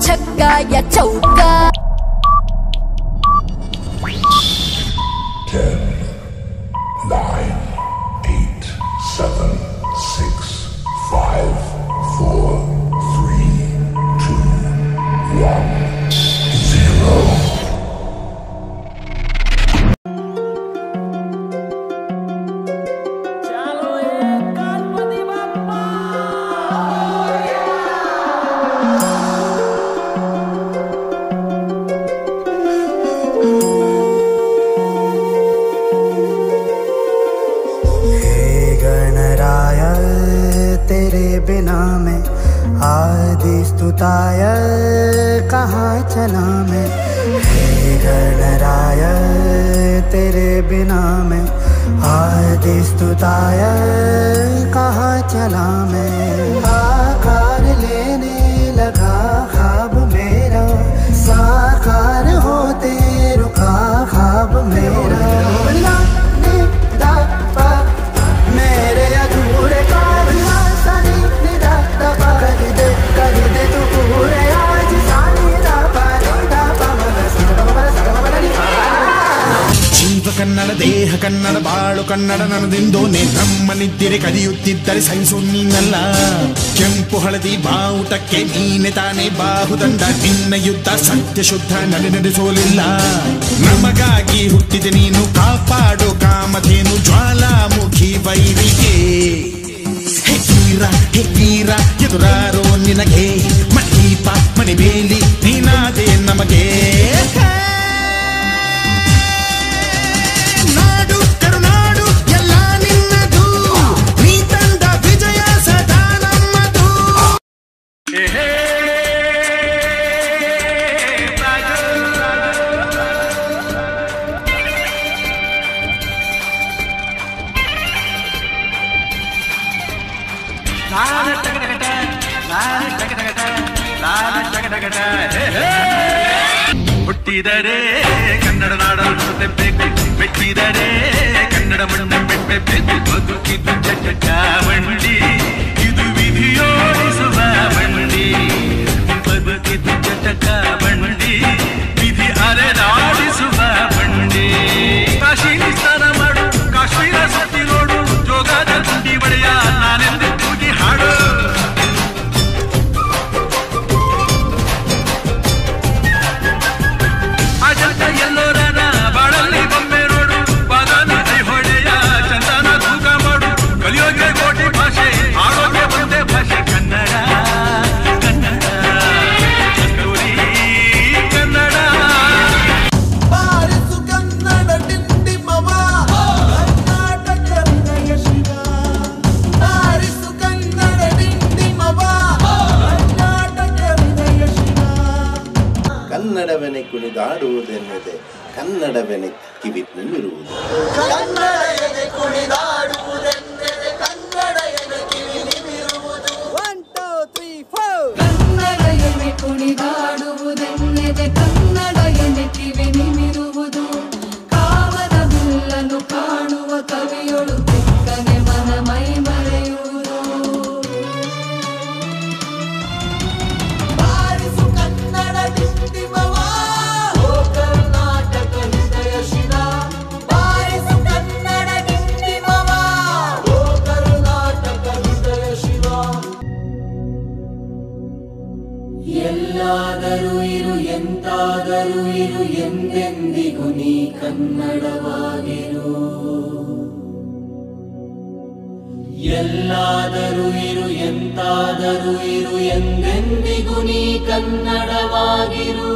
छक्का या चौका 10, 9, 8, 7, 6, 5, 4, 3, 2, 1, 0. तेरे बिना मैं आदि स्तुताय कहाँ चला मैं। हे गणराय तेरे बिना मैं आदि स्तुताय कहाँ चला मैं। आकार लेने लगा ख्वाब मेरा साकार होते रुका ख्वाब मेरा। मेरे अधूरे ಜೀವ ಕನ್ನಡ ದೇಹ ಕನ್ನಡ ಬಾಳು ಕನ್ನಡ ನನ್ನದಿಂದೋನೆ ಬ್ರಹ್ಮನಿದ್ದರೆ ಕಲಿಯುತ್ತಿದ್ದರೆ ಸಹಿಸು ನೀನಲ್ಲ. ಕೆಂಪು ಹಳದಿ ಬಾವುಟಕ್ಕೆ ನೀನೆ ತಾನೇ ಬಾಹುದಂಡ ನಿನ್ನ ಯುದ್ಧ ಸತ್ಯ ಶುದ್ಧ ನಡೆಸೋಲಿಲ್ಲ. ನಮಗಾಗಿ ಹುಟ್ಟಿದೆ ನೀನು ಕಾಪಾಡು ಕಾಮಧೇನು ಜ್ವಾಲಾಮುಖಿ ವೈರಿಗೆ. ಹೇ ವೀರ ಎದುರಾರೋ ನಿನಗೆ ಮಣೀಪ ಮಣಿಬೇಲಿ ನೀನಾದೆ ನಮಗೆ. ನಾಡು ಕರುನಾಡು ಎಲ್ಲ ನಿನ್ನದು ನೀ ತಂದ ವಿಜಯ ಸದಾ ನಮ್ಮದು. ಹುಟ್ಟಿದರೆ ಕನ್ನಡ ನಾಡಲು ನುಡಿಸಬೇಕು, ಮೆಟ್ಟಿದರೆ ಕನ್ನಡ ಮಣ್ಣ ಬೆಟ್ಟಬೇಕು. ಬದುಕಿದ್ದು ಚಟಕಾವಂಡಿ ಇದು ವಿಧಿಯೋಡಿಸುವ ಬಂಡಿ. ಬದುಕಿದ್ದು ಚಟಕಾವಂಡಿ ವಿಧಿ ಅರೆದಾಡಿಸುವ ಬಂಡಿ. ಕಾಶಿ ಸ್ನಾನ ಮಾಡು ಕಾಶ್ಮೀರ ಸುತ್ತಿ ನೋಡು ಜೋಗದ ಗುಂಡಿ ಬಳೆಯ ನಾನೆಂದು ಕೂಗಿ ಹಾಡು. ಅಜಂತ ಎಲ್ಲೋರನ ಬಾಳಲ್ಲಿ ಬೊಮ್ಮೆ ನೋಡು ಬಾದಾಮಿ ಹೊಳೆಯ ಚಂದನ ತೂಕ ಮಾಡು. ಕಲಿಯೋಗೆ ಕೋಟಿ ಭಾಷೆ ಆರೋಗ್ಯ ಒಂದೇ ಭಾಷೆ ಕನ್ನಡ ಕನ್ನಡ ಕಸ್ತೂರಿ ಕನ್ನಡ. ಬಾರಿಸು ಕನ್ನಡ ಡಿಂಡಿಮವ ಕರ್ನಾಟಕ ಹೃದಯ ಶಿವ. ಬಾರಿಸು ಕನ್ನಡ ಡಿಂಡಿಮವ ಕರ್ನಾಟಕ ಹೃದಯ ಶಿವ. ಕನ್ನಡವೆನೆ ಕುಣಿದಾಡುವುದೆನ್ನದೆ ಕನ್ನಡವೆನೆ ಕಿವಿ ನಿಮಿರುವುದು. ಕನ್ನಡವೆನೆ ಕುಣಿದಾಡುವುದೆನ್ನದೆ ಕನ್ನಡವೆನೆ ಕಿವಿ ನಿಮಿರುವುದು. 1 2 3 4 ಕನ್ನಡಯನೆ ಕುಣಿದಾಡುವುದೆನ್ನದೆ ಕನ್ನಡಯನೆ ಕಿವಿ ನಿಮಿರುವುದು. ಕಾಮದ ಬಿಲ್ಲನ್ನು ಕಾಣುವ ಕವಿಯೊಳು ತೆಕ್ಕನೆ ಮನ ಮೈ ಮರೆಯುವುದು. ಬಾರಿಸು ಕನ್ನಡ ಡಿಂಡಿಮವ ಓ ಕರ್ನಾಟಕ ಹೃದಯ ಶಿವ. ಬಾರಿಸು ಕನ್ನಡ ಡಿಂಡಿಮವ ಓ ಕರ್ನಾಟಕ ಹೃದಯ ಶಿವ. ಎಲ್ಲಾದರೂ ಇರು ಎಂತಾದರೂ ಇರು ಎಂದೆಂದಿಗೂ ನೀ ಕನ್ನಡವಾಗಿರು. ಎಲ್ಲಾದರೂ ಇರು ಎಂತಾದರೂ ಇರು ಎಂದೆಂದಿಗೂ ನೀ ಕನ್ನಡವಾಗಿರು.